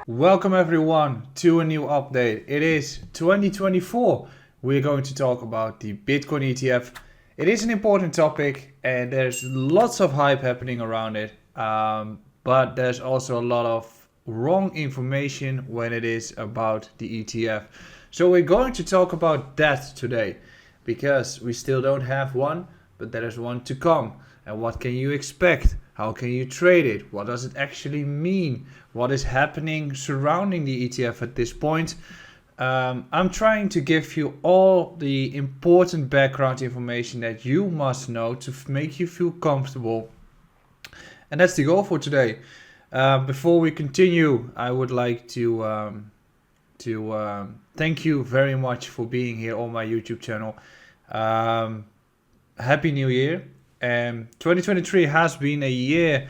Welcome everyone to a new update. It is 2024. We're going to talk about the Bitcoin ETF. It is an important topic and there's lots of hype happening around it. But there's also a lot of wrong information when it is about the ETF. So we're going to talk about that today because we still don't have one, but there is one to come. And what can you expect? How can you trade it? What does it actually mean? What is happening surrounding the ETF at this point? I'm trying to give you all the important background information that you must know to make you feel comfortable. And that's the goal for today. Before we continue, I would like to thank you very much for being here on my YouTube channel. Happy New Year. 2023 has been a year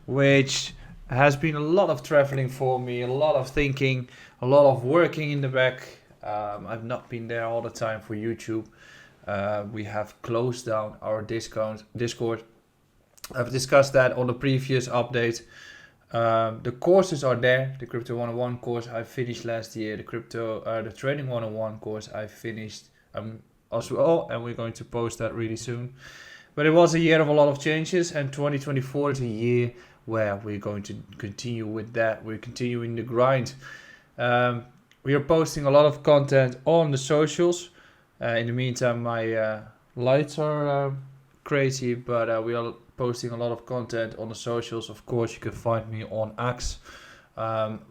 which has been a lot of traveling for me, a lot of thinking, a lot of working in the back. I've not been there all the time for YouTube. We have closed down our Discord. I've discussed that on the previous update. The courses are there. The Crypto 101 course I finished last year. The Trading 101 course I finished as well, and we're going to post that really soon. But it was a year of a lot of changes, and 2024 is a year where we're going to continue with that. We're continuing the grind. We are posting a lot of content on the socials. In the meantime, my lights are crazy, but we are posting a lot of content on the socials. Of course, you can find me on X.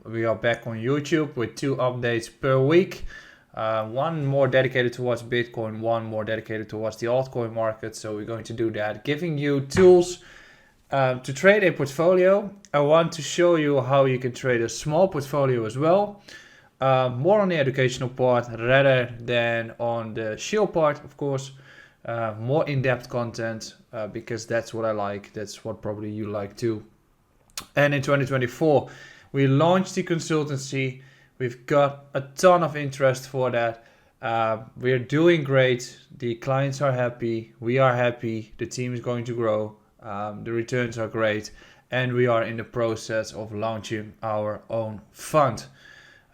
We are back on YouTube with 2 updates per week. One more dedicated towards Bitcoin, one more dedicated towards the altcoin market. So we're going to do that, giving you tools to trade a portfolio. I want to show you how you can trade a small portfolio as well. More on the educational part rather than on the shield part, of course. More in-depth content because that's what I like. That's what probably you like too. And in 2024, we launched the consultancy. We've got a ton of interest for that. We're doing great. The clients are happy. We are happy. The team is going to grow. The returns are great. And we are in the process of launching our own fund.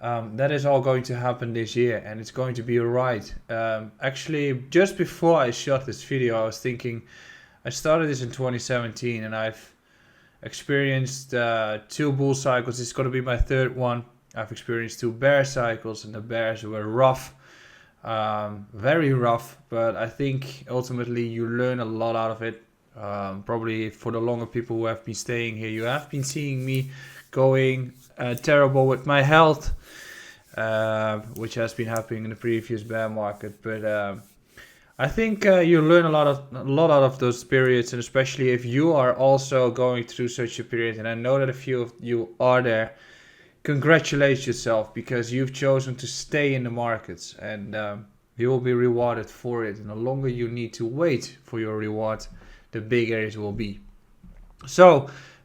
That is all going to happen this year and it's going to be a ride. Actually, just before I shot this video, I was thinking, I started this in 2017 and I've experienced 2 bull cycles. It's going to be my 3rd one. I've experienced 2 bear cycles and the bears were rough, very rough, but I think ultimately you learn a lot out of it. Probably for the longer people who have been staying here, you have been seeing me going terrible with my health, which has been happening in the previous bear market. But I think you learn a lot out of those periods, and especially if you are also going through such a period, and I know that a few of you are there. Congratulate yourself because you've chosen to stay in the markets and you will be rewarded for it. And the longer you need to wait for your reward, the bigger it will be. So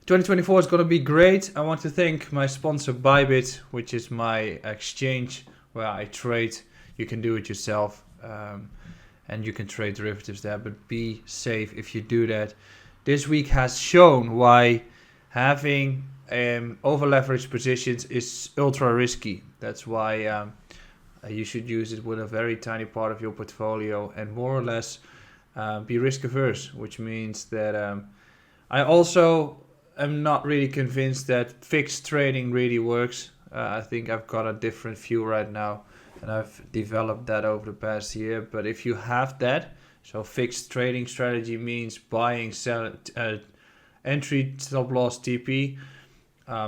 2024 is going to be great. I want to thank my sponsor Bybit, which is my exchange where I trade. You can do it yourself and you can trade derivatives there, but be safe if you do that. This week has shown why having over leveraged positions is ultra risky. That's why you should use it with a very tiny part of your portfolio and more or less be risk averse, which means that I also am not really convinced that fixed trading really works. I think I've got a different view right now and I've developed that over the past year. But if you have that, so fixed trading strategy means buying, selling, entry, stop loss, TP.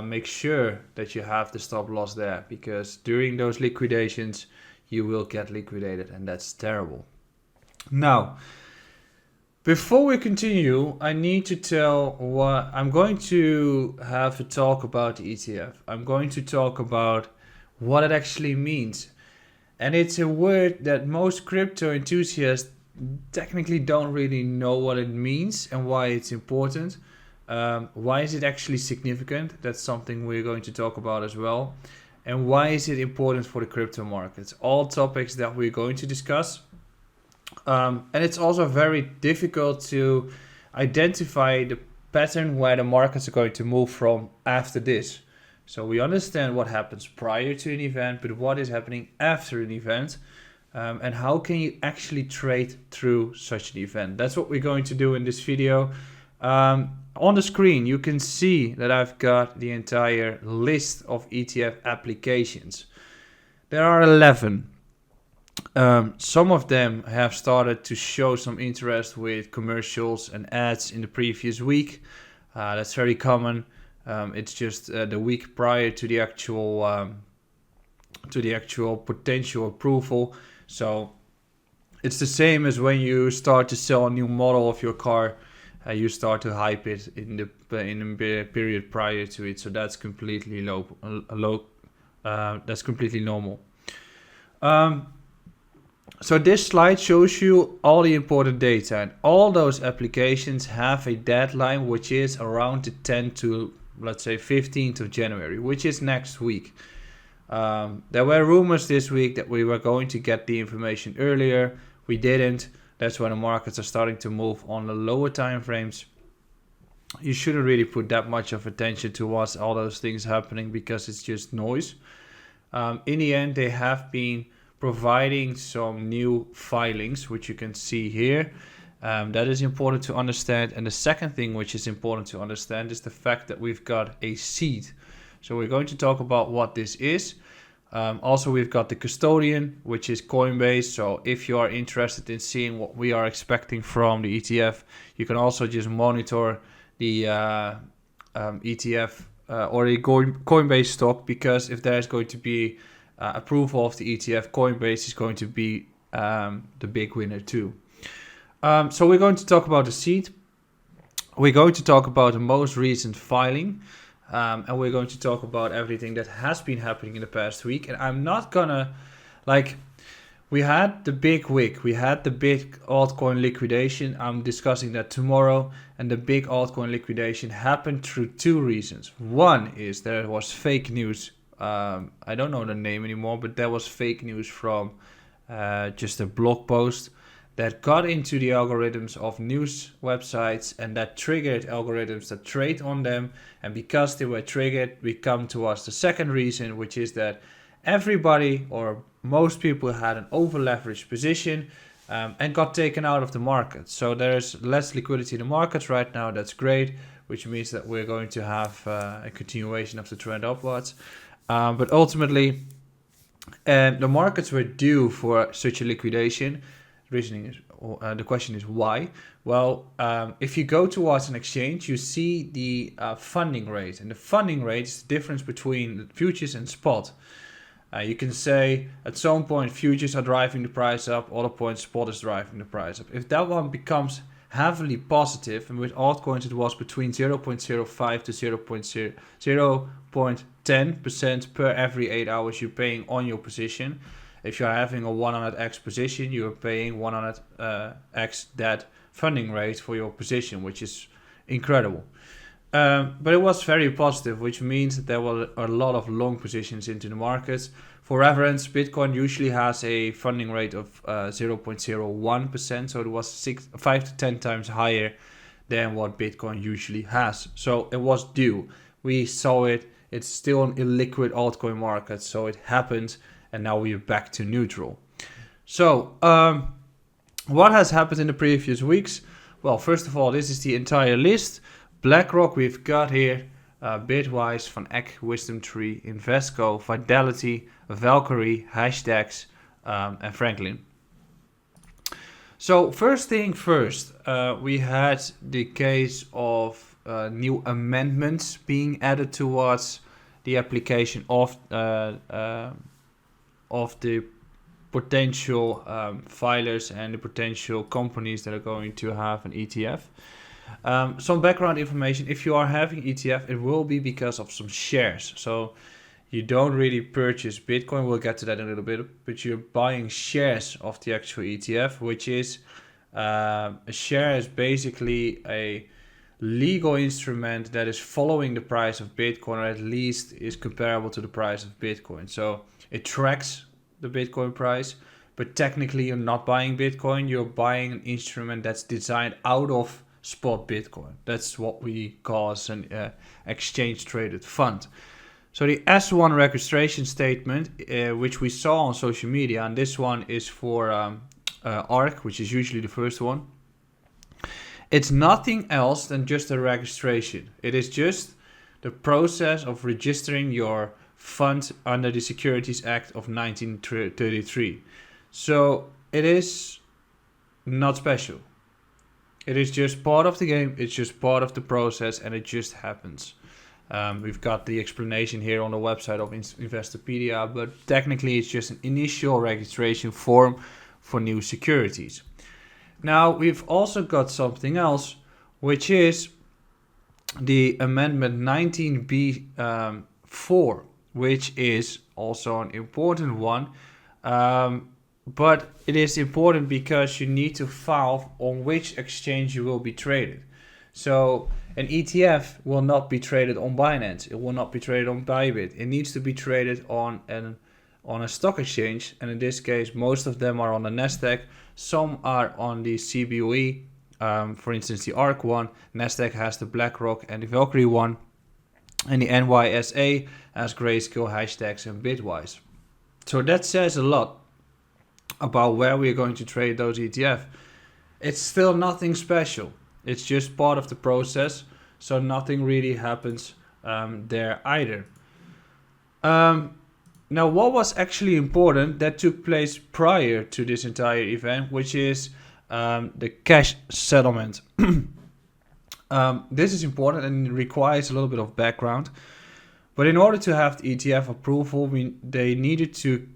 Make sure that you have the stop loss there because during those liquidations you will get liquidated and that's terrible. Now, before we continue, I need to tell what I'm going to have a talk about the ETF. I'm going to talk about what it actually means. And it's a word that most crypto enthusiasts technically don't really know what it means and why it's important. Why is it actually significant? That's something we're going to talk about as well. And why is it important for the crypto markets? All topics that we're going to discuss. And it's also very difficult to identify the pattern where the markets are going to move from after this. So we understand what happens prior to an event, but what is happening after an event, and how can you actually trade through such an event. That's what we're going to do in this video. On the screen, you can see that I've got the entire list of ETF applications. There are 11. Some of them have started to show some interest with commercials and ads in the previous week. That's very common. It's just the week prior to the actual potential approval. So it's the same as when you start to sell a new model of your car. You start to hype it in the period prior to it. So that's completely that's completely normal. So this slide shows you all the important data, and all those applications have a deadline which is around the 10th to, let's say, 15th of January, which is next week. There were rumors this week that we were going to get the information earlier. We didn't. That's when the markets are starting to move on the lower time frames. You shouldn't really put that much of attention towards all those things happening because it's just noise. In the end, they have been providing some new filings, which you can see here. That is important to understand. And the second thing which is important to understand is the fact that we've got a seed. So we're going to talk about what this is. Also, we've got the custodian, which is Coinbase. So if you are interested in seeing what we are expecting from the ETF, you can also just monitor the ETF or a Coinbase stock, because if there's going to be approval of the ETF, Coinbase is going to be the big winner too. So we're going to talk about the seed. We're going to talk about the most recent filing. And we're going to talk about everything that has been happening in the past week. And I'm not gonna, we had the big week. We had the big altcoin liquidation. I'm discussing that tomorrow. And the big altcoin liquidation happened through two reasons. One is there was fake news. I don't know the name anymore, but there was fake news from just a blog post that got into the algorithms of news websites, and that triggered algorithms that trade on them. And because they were triggered, we come towards the second reason, which is that everybody or most people had an over leveraged position and got taken out of the market. So there's less liquidity in the markets right now. That's great, which means that we're going to have a continuation of the trend upwards. But ultimately, the markets were due for such a liquidation. The question is why? Well, if you go towards an exchange, you see the funding rate, and the funding rate is the difference between futures and spot. You can say at some point futures are driving the price up, other points spot is driving the price up. If that one becomes heavily positive, and with altcoins it was between 0.05 to 0.10% per every 8 hours you're paying on your position. If you're having a 100x position, you're paying 100x that funding rate for your position, which is incredible. But it was very positive, which means that there were a lot of long positions into the markets. For reference, Bitcoin usually has a funding rate of 0.01%, so it was 5 to 10 times higher than what Bitcoin usually has. So it was due. We saw it. It's still an illiquid altcoin market, so it happened. And now we are back to neutral. So, what has happened in the previous weeks? Well, first of all, this is the entire list. BlackRock we've got here, Bitwise, Van Eck, WisdomTree, Invesco, Fidelity, Valkyrie, Hashtags, and Franklin. So, first thing first, we had the case of new amendments being added towards the application of the potential filers and the potential companies that are going to have an ETF. Some background information: if you are having ETF, it will be because of some shares. So you don't really purchase Bitcoin, we'll get to that in a little bit, but you're buying shares of the actual ETF, which is a share is basically a legal instrument that is following the price of Bitcoin, or at least is comparable to the price of Bitcoin. So it tracks the Bitcoin price, but technically you're not buying Bitcoin, you're buying an instrument that's designed out of spot Bitcoin. That's what we call an exchange traded fund. So the S1 registration statement, which we saw on social media, and this one is for ARC, which is usually the first one. It's nothing else than just a registration. It is just the process of registering your fund under the Securities Act of 1933. So it is not special. It is just part of the game, it's just part of the process, and it just happens. We've got the explanation here on the website of Investopedia, but technically it's just an initial registration form for new securities. Now we've also got something else, which is the Amendment 19B4, which is also an important one. But it is important because you need to file on which exchange you will be traded. So an ETF will not be traded on Binance. It will not be traded on Bybit. It needs to be traded on a stock exchange. And in this case, most of them are on the Nasdaq. Some are on the CBOE. For instance, the ARC one. Nasdaq has the BlackRock and the Valkyrie one. And the NYSE has Grayscale, Hashtags, and Bitwise. So that says a lot about where we're going to trade those ETF. It's still nothing special. It's just part of the process, so nothing really happens there either. Now, what was actually important that took place prior to this entire event, which is the cash settlement. This is important and it requires a little bit of background. But in order to have the ETF approval, they needed to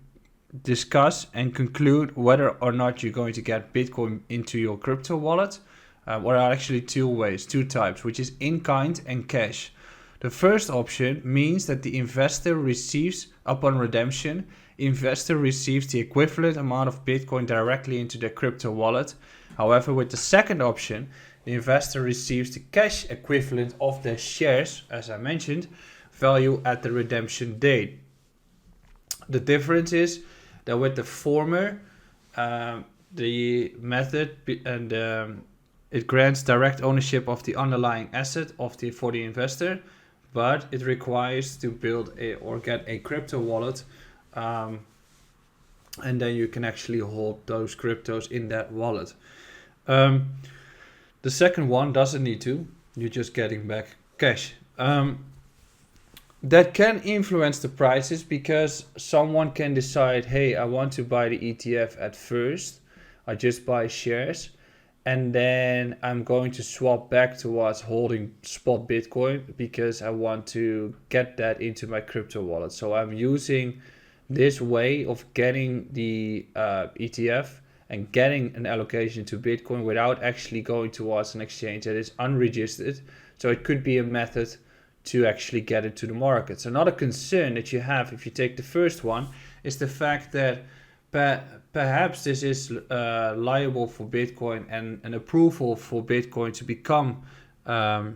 discuss and conclude whether or not you're going to get Bitcoin into your crypto wallet. There are actually two types, which is in-kind and cash. The first option means that the investor receives, upon redemption, investor receives the equivalent amount of Bitcoin directly into their crypto wallet. However, with the second option, the investor receives the cash equivalent of their shares, as I mentioned, value at the redemption date. The difference is that with the former, the method and it grants direct ownership of the underlying asset for the investor, but it requires to build or get a crypto wallet, and then you can actually hold those cryptos in that wallet. The second one doesn't need to. You're just getting back cash. That can influence the prices because someone can decide, hey, I want to buy the ETF at first. I just buy shares. And then I'm going to swap back towards holding spot Bitcoin because I want to get that into my crypto wallet. So I'm using this way of getting the ETF and getting an allocation to Bitcoin without actually going towards an exchange that is unregistered. So it could be a method to actually get it to the market. So another concern that you have if you take the first one is the fact that perhaps this is liable for Bitcoin and an approval for Bitcoin to become a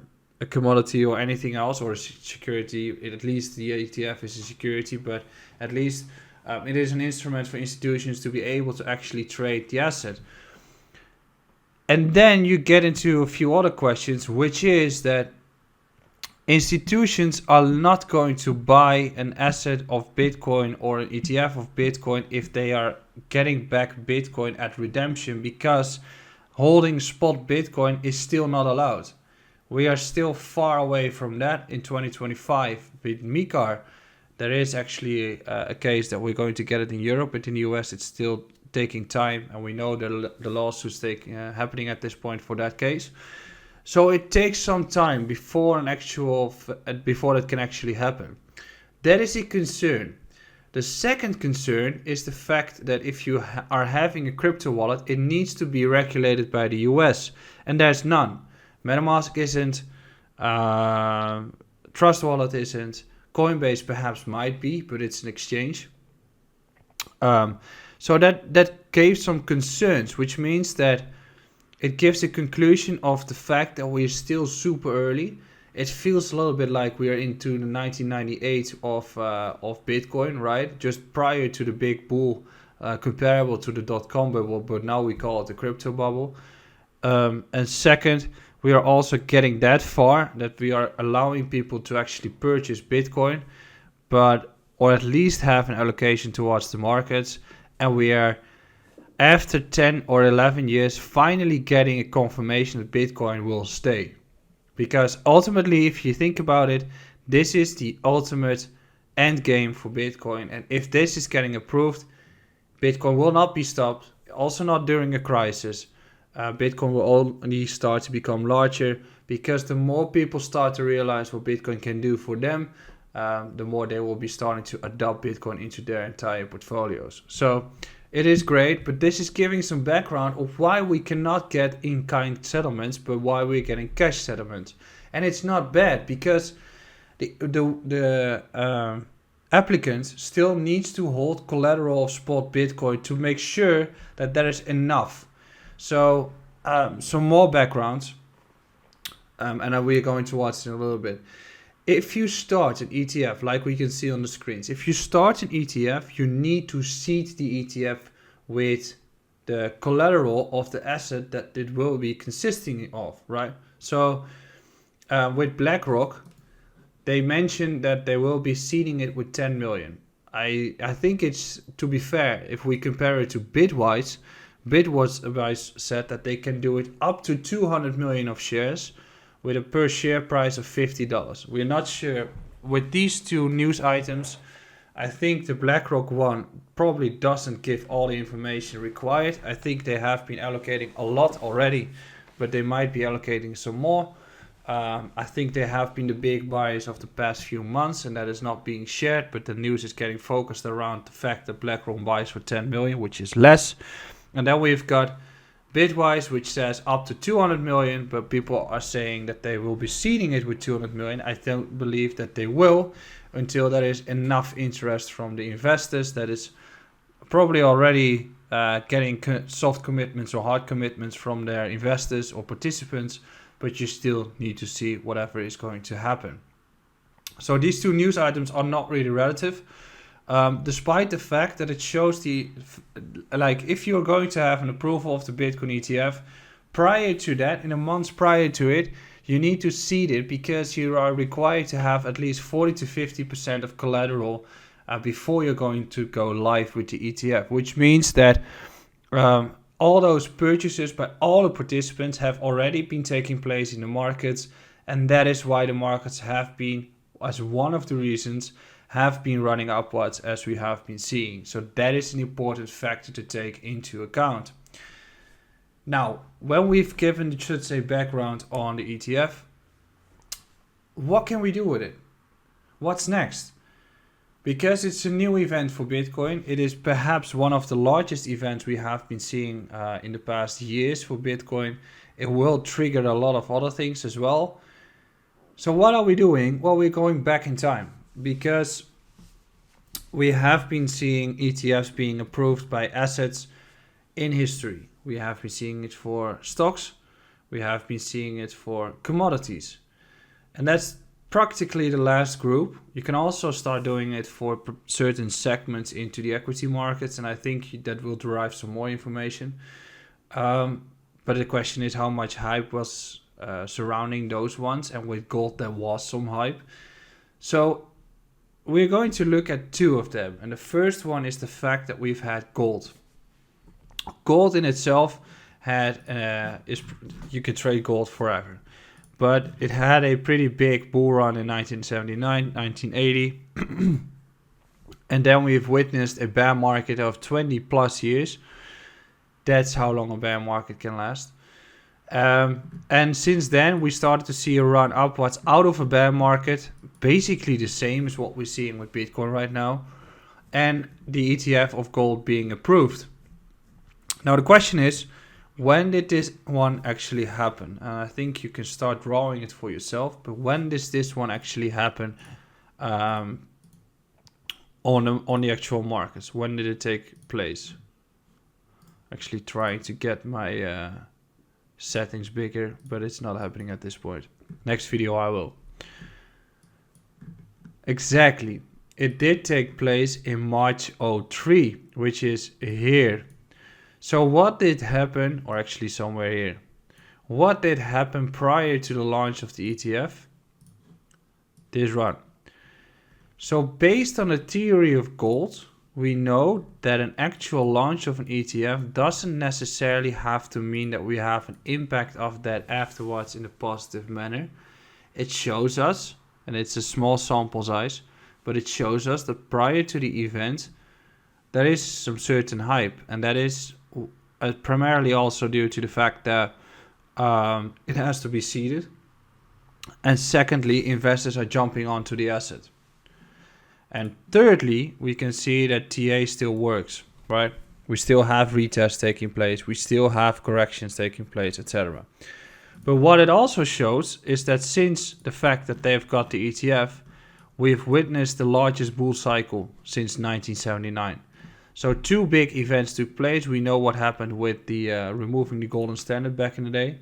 commodity or anything else or a security. At least the ETF is a security, but at least it is an instrument for institutions to be able to actually trade the asset. And then you get into a few other questions, which is that institutions are not going to buy an asset of Bitcoin or an ETF of Bitcoin if they are getting back Bitcoin at redemption, because holding spot Bitcoin is still not allowed. We are still far away from that. In 2025 with MiCAR, there is actually a case that we're going to get it in Europe, but in the US it's still taking time, and we know the lawsuits happening at this point for that case. So it takes some time before that can actually happen. That is a concern. The second concern is the fact that if you are having a crypto wallet, it needs to be regulated by the US, and there's none. MetaMask isn't, Trust Wallet isn't, Coinbase perhaps might be, but it's an exchange. So that gave some concerns, which means that it gives a conclusion of the fact that we're still super early. It feels a little bit like we are into the 1998 of Bitcoin, right? Just prior to the big bull, comparable to the .com bubble, but now we call it the crypto bubble. And second, we are also getting that far that we are allowing people to actually purchase Bitcoin, or at least have an allocation towards the markets, and we are, after 10 or 11 years, finally getting a confirmation that Bitcoin will stay. Because ultimately, if you think about it, this is the ultimate end game for Bitcoin. And if this is getting approved, Bitcoin will not be stopped, also not during a crisis. Bitcoin will only start to become larger, because the more people start to realize what Bitcoin can do for them, the more they will be starting to adopt Bitcoin into their entire portfolios. So it is great, but this is giving some background of why we cannot get in-kind settlements, but why we're getting cash settlements. And it's not bad, because the applicant still needs to hold collateral of spot Bitcoin to make sure that there is enough. So some more backgrounds, and we're going to watch it in a little bit. If you start an ETF, like we can see on the screens, if you start an ETF, you need to seed the ETF with the collateral of the asset that it will be consisting of, right? So with BlackRock, they mentioned that they will be seeding it with 10 million. I think it's, to be fair, if we compare it to Bitwise said that they can do it up to 200 million of shares with a per share price of $50. We're not sure. With these two news items, I think the BlackRock one probably doesn't give all the information required. I think they have been allocating a lot already, but they might be allocating some more. I think they have been the big buyers of the past few months, and that is not being shared, but the news is getting focused around the fact that BlackRock buys for 10 million, which is less. And then we've got Bitwise, which says up to 200 million, but people are saying that they will be seeding it with 200 million. I don't believe that they will, until there is enough interest from the investors that is probably already getting soft commitments or hard commitments from their investors or participants, but you still need to see whatever is going to happen. So these two news items are not really relative, despite the fact that it shows if you're going to have an approval of the Bitcoin ETF, prior to that, in the months prior to it, you need to seed it, because you are required to have at least 40 to 50% of collateral before you're going to go live with the ETF, which means that all those purchases by all the participants have already been taking place in the markets, and that is why the markets have been, as one of the reasons, have been running upwards as we have been seeing. So that is an important factor to take into account. Now, when we've given, should say, background on the ETF, what can we do with it? What's next? Because it's a new event for Bitcoin, it is perhaps one of the largest events we have been seeing in the past years for Bitcoin. It will trigger a lot of other things as well. So what are we doing? Well, we're going back in time, because we have been seeing ETFs being approved by assets in history. We have been seeing it for stocks. We have been seeing it for commodities. And that's practically the last group. You can also start doing it for certain segments into the equity markets, and I think that will derive some more information. But the question is how much hype was surrounding those ones, and with gold there was some hype. So we're going to look at two of them, and the first one is the fact that we've had gold. Gold in itself you can trade gold forever. But it had a pretty big bull run in 1979, 1980. And then we've witnessed a bear market of 20 plus years. That's how long a bear market can last. And since then, we started to see a run upwards out of a bear market. Basically the same as what we're seeing with Bitcoin right now. And the ETF of gold being approved. Now the question is, when did this one actually happen? I think you can start drawing it for yourself, but when does this one actually happen on the actual markets? When did it take place? Actually trying to get my settings bigger, but it's not happening at this point. Next video I will. Exactly. It did take place in March 03, which is here. So what did happen, or actually somewhere here, what did happen prior to the launch of the ETF? This run. So based on the theory of gold, we know that an actual launch of an ETF doesn't necessarily have to mean that we have an impact of that afterwards in a positive manner. It shows us, and it's a small sample size, but it shows us that prior to the event, there is some certain hype, and that is primarily also due to the fact that it has to be seeded. And secondly, investors are jumping onto the asset. And thirdly, we can see that TA still works, right? We still have retests taking place. We still have corrections taking place, etc. But what it also shows is that since the fact that they've got the ETF, we've witnessed the largest bull cycle since 1979. So 2 big events took place. We know what happened with the removing the golden standard back in the day.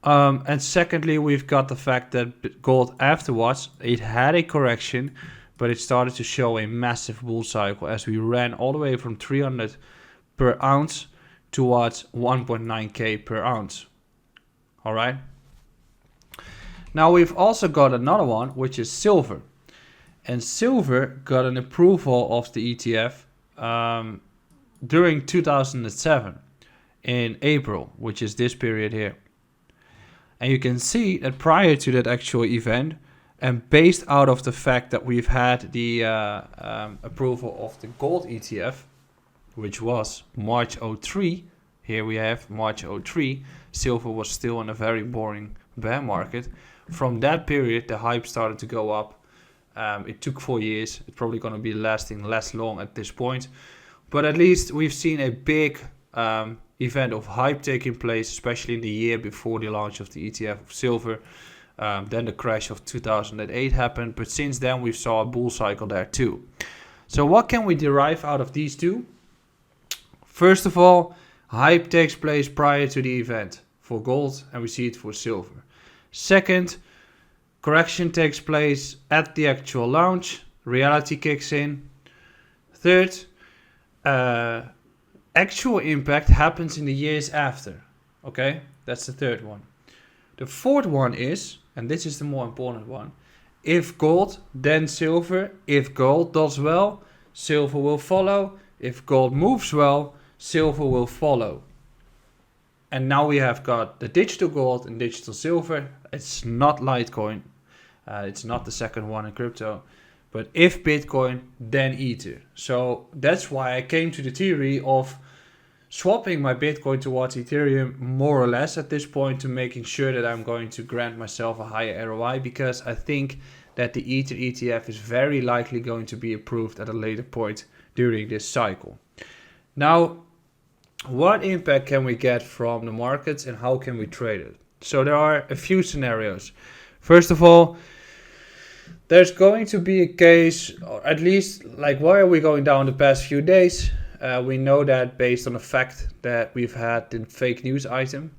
And secondly, we've got the fact that gold afterwards, it had a correction, but it started to show a massive bull cycle as we ran all the way from 300 per ounce towards 1.9k per ounce. All right. Now we've also got another one, which is silver. And silver got an approval of the ETF during 2007 in April, which is this period here. And you can see that prior to that actual event, and based out of the fact that we've had the approval of the gold ETF, which was March 03, here we have March 03, silver was still in a very boring bear market. From that period, the hype started to go up. It took 4 years. It's probably going to be lasting less long at this point. But at least we've seen a big event of hype taking place, especially in the year before the launch of the ETF of silver. Then the crash of 2008 happened, but since then we saw a bull cycle there too. So what can we derive out of these two? First of all, hype takes place prior to the event for gold, and we see it for silver. Second, correction takes place at the actual launch, reality kicks in. Third, actual impact happens in the years after. Okay, that's the third one. The fourth one is, and this is the more important one, if gold, then silver. If gold does well, silver will follow. If gold moves well, silver will follow. And now we have got the digital gold and digital silver. It's not Litecoin. It's not the second one in crypto. But if Bitcoin, then Ether. So that's why I came to the theory of swapping my Bitcoin towards Ethereum more or less at this point, to making sure that I'm going to grant myself a higher ROI, because I think that the Ether ETF is very likely going to be approved at a later point during this cycle. Now, what impact can we get from the markets and how can we trade it? So there are a few scenarios. First of all, there's going to be a case, or at least like why are we going down the past few days? We know that based on the fact that we've had the fake news item.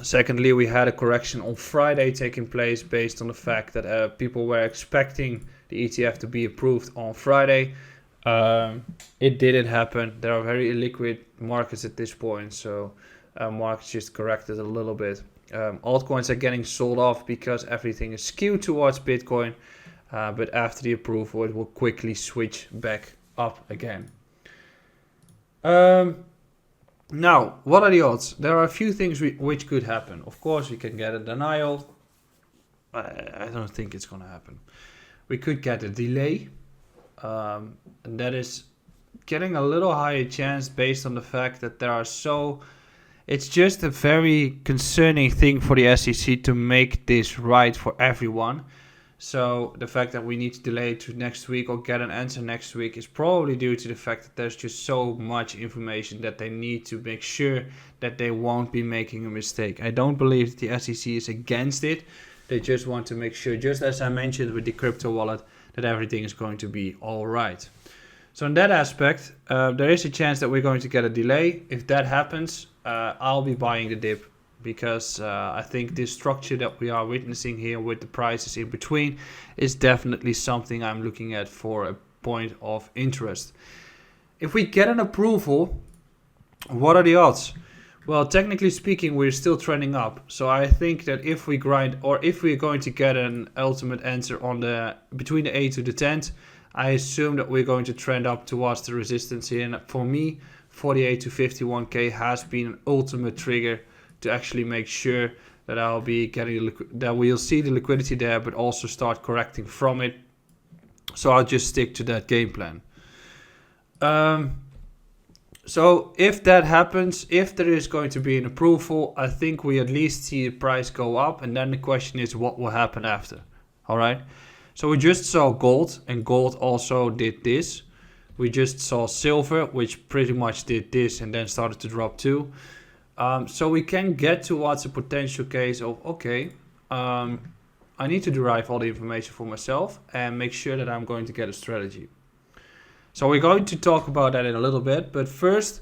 Secondly, we had a correction on Friday taking place based on the fact that people were expecting the ETF to be approved on Friday. It didn't happen. There are very illiquid markets at this point, so markets just corrected a little bit. Altcoins are getting sold off because everything is skewed towards Bitcoin, but after the approval, it will quickly switch back up again. Now, what are the odds? There are a few things which could happen. Of course, we can get a denial. I don't think it's going to happen. We could get a delay. And that is getting a little higher chance based on the fact that there are it's just a very concerning thing for the SEC to make this right for everyone. So the fact that we need to delay to next week or get an answer next week is probably due to the fact that there's just so much information that they need to make sure that they won't be making a mistake. I don't believe that the SEC is against it. They just want to make sure, just as I mentioned with the crypto wallet, that everything is going to be all right. So in that aspect, there is a chance that we're going to get a delay. If that happens, I'll be buying the dip, because I think this structure that we are witnessing here with the prices in between is definitely something I'm looking at for a point of interest. If we get an approval, what are the odds? Well, technically speaking, we're still trending up. So I think that if we grind, or if we're going to get an ultimate answer on the between the 8th to the 10th, I assume that we're going to trend up towards the resistance here. And for me, 48 to 51k has been an ultimate trigger to actually make sure that I'll be getting that we'll see the liquidity there, but also start correcting from it. So I'll just stick to that game plan. So if that happens, if there is going to be an approval, I think we at least see the price go up, and then the question is what will happen after. All right. So we just saw gold, and gold also did this. We just saw silver, which pretty much did this and then started to drop too. So we can get towards a potential case of, okay, I need to derive all the information for myself and make sure that I'm going to get a strategy. So we're going to talk about that in a little bit, but first,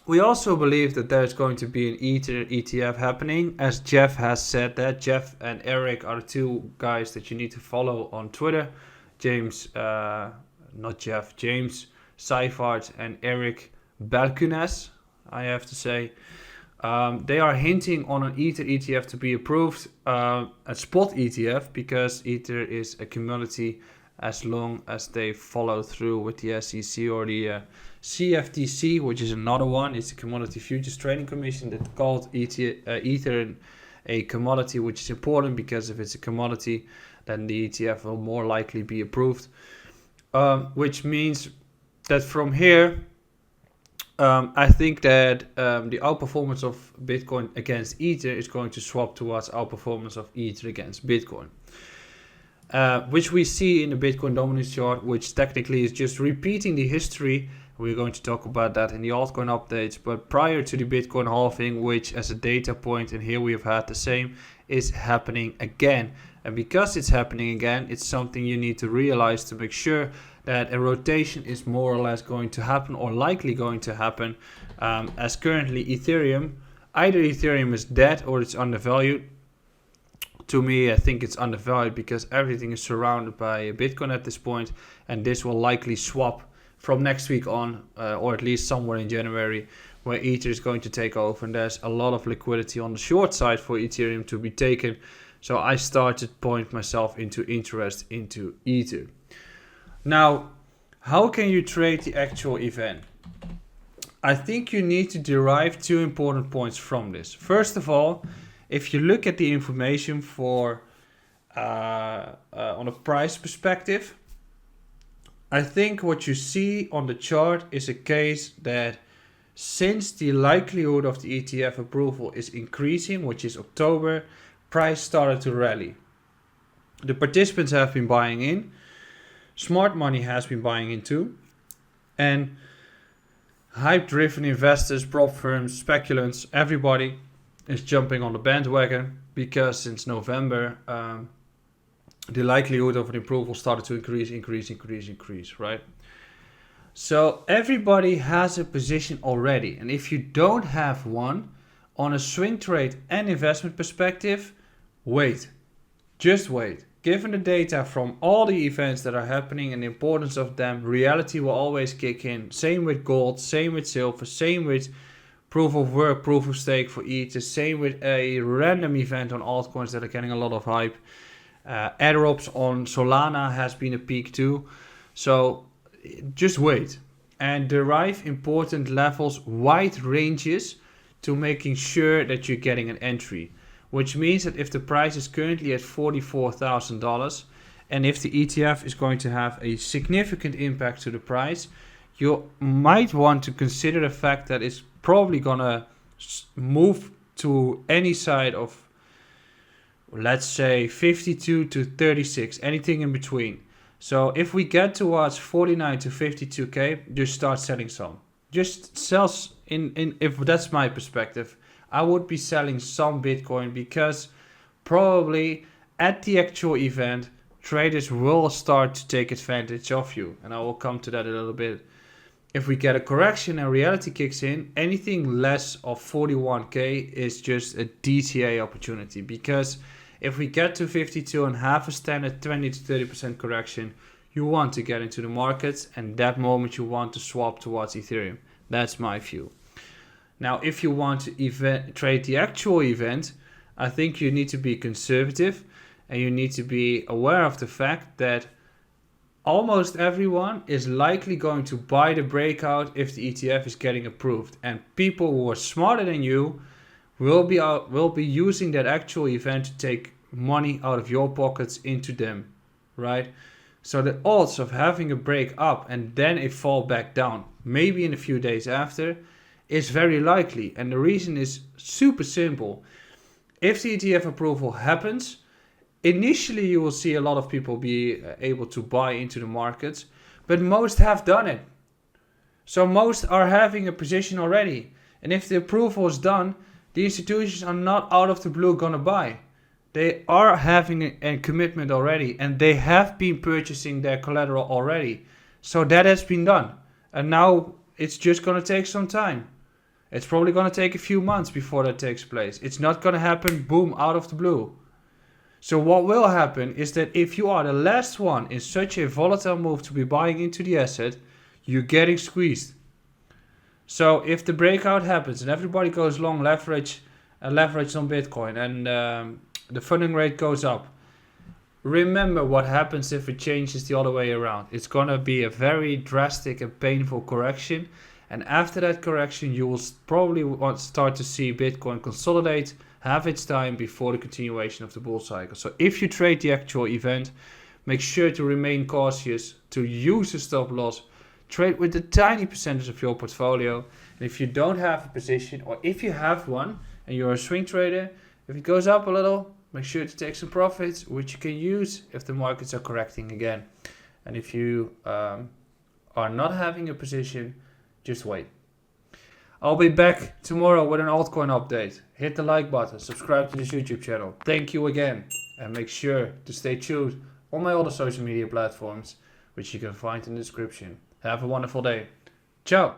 we also believe that there's going to be an Ether ETF happening, as Jeff has said that. Jeff and Eric are the two guys that you need to follow on Twitter. James Seifert and Eric Balkunas, I have to say. They are hinting on an Ether ETF to be approved, a spot ETF, because Ether is a commodity as long as they follow through with the SEC or the CFTC, which is another one. It's the Commodity Futures Trading Commission that called Ether a commodity, which is important because if it's a commodity, then the ETF will more likely be approved. Which means that from here, I think that the outperformance of Bitcoin against Ether is going to swap towards outperformance of Ether against Bitcoin. Which we see in the Bitcoin dominance chart, which technically is just repeating the history. We're going to talk about that in the altcoin updates. But prior to the Bitcoin halving, which as a data point, and here we have had the same, is happening again. And because it's happening again, it's something you need to realize to make sure that a rotation is more or less going to happen, or likely going to happen, as currently Ethereum, either Ethereum is dead or it's undervalued. To me, I think it's undervalued because everything is surrounded by Bitcoin at this point, and this will likely swap from next week on, or at least somewhere in January, where Ether is going to take over, and there's a lot of liquidity on the short side for Ethereum to be taken. So I started to point myself into interest into Ether. Now, how can you trade the actual event? I think you need to derive two important points from this. First of all, if you look at the information for on a price perspective, I think what you see on the chart is a case that since the likelihood of the ETF approval is increasing, which is October, price started to rally. The participants have been buying in. Smart money has been buying in too. And hype-driven investors, prop firms, speculants, everybody is jumping on the bandwagon because since November, the likelihood of an approval started to increase, right? So everybody has a position already. And if you don't have one, on a swing trade and investment perspective, wait. Just wait. Given the data from all the events that are happening and the importance of them, reality will always kick in. Same with gold, same with silver, same with proof of work, proof of stake for Ether, same with a random event on altcoins that are getting a lot of hype. Airdrops on Solana has been a peak too. So just wait and derive important levels, wide ranges to making sure that you're getting an entry. Which means that if the price is currently at $44,000 and if the ETF is going to have a significant impact to the price, you might want to consider the fact that it's probably going to move to any side of, let's say, 52 to 36, anything in between. So if we get towards 49 to 52k, just start selling some. Just sell if that's my perspective. I would be selling some Bitcoin because probably at the actual event, traders will start to take advantage of you. And I will come to that a little bit. If we get a correction and reality kicks in, anything less of 41k is just a DTA opportunity. Because if we get to 52 and have a standard 20 to 30% correction, you want to get into the markets, and that moment you want to swap towards Ethereum. That's my view. Now, if you want to trade the actual event, I think you need to be conservative and you need to be aware of the fact that almost everyone is likely going to buy the breakout if the ETF is getting approved. And people who are smarter than you will be using that actual event to take money out of your pockets into them, right? So the odds of having a break up and then a fall back down, maybe in a few days after, is very likely. And the reason is super simple. If the ETF approval happens, initially you will see a lot of people be able to buy into the markets, but most have done it. So most are having a position already. And if the approval is done, the institutions are not out of the blue gonna buy. They are having a commitment already and they have been purchasing their collateral already. So that has been done. And now it's just gonna take some time. It's probably gonna take a few months before that takes place. It's not gonna happen, boom, out of the blue. So what will happen is that if you are the last one in such a volatile move to be buying into the asset, you're getting squeezed. So if the breakout happens and everybody goes long leverage on Bitcoin and the funding rate goes up, remember what happens if it changes the other way around. It's going to be a very drastic and painful correction. And after that correction, you will probably start to see Bitcoin consolidate, have its time before the continuation of the bull cycle. So if you trade the actual event, make sure to remain cautious, to use a stop loss, trade with a tiny percentage of your portfolio. And if you don't have a position, or if you have one and you're a swing trader, if it goes up a little, make sure to take some profits, which you can use if the markets are correcting again. And if you are not having a position, just wait. I'll be back tomorrow with an altcoin update. Hit the like button, subscribe to this YouTube channel. Thank you again. And make sure to stay tuned on my other social media platforms, which you can find in the description. Have a wonderful day. Ciao.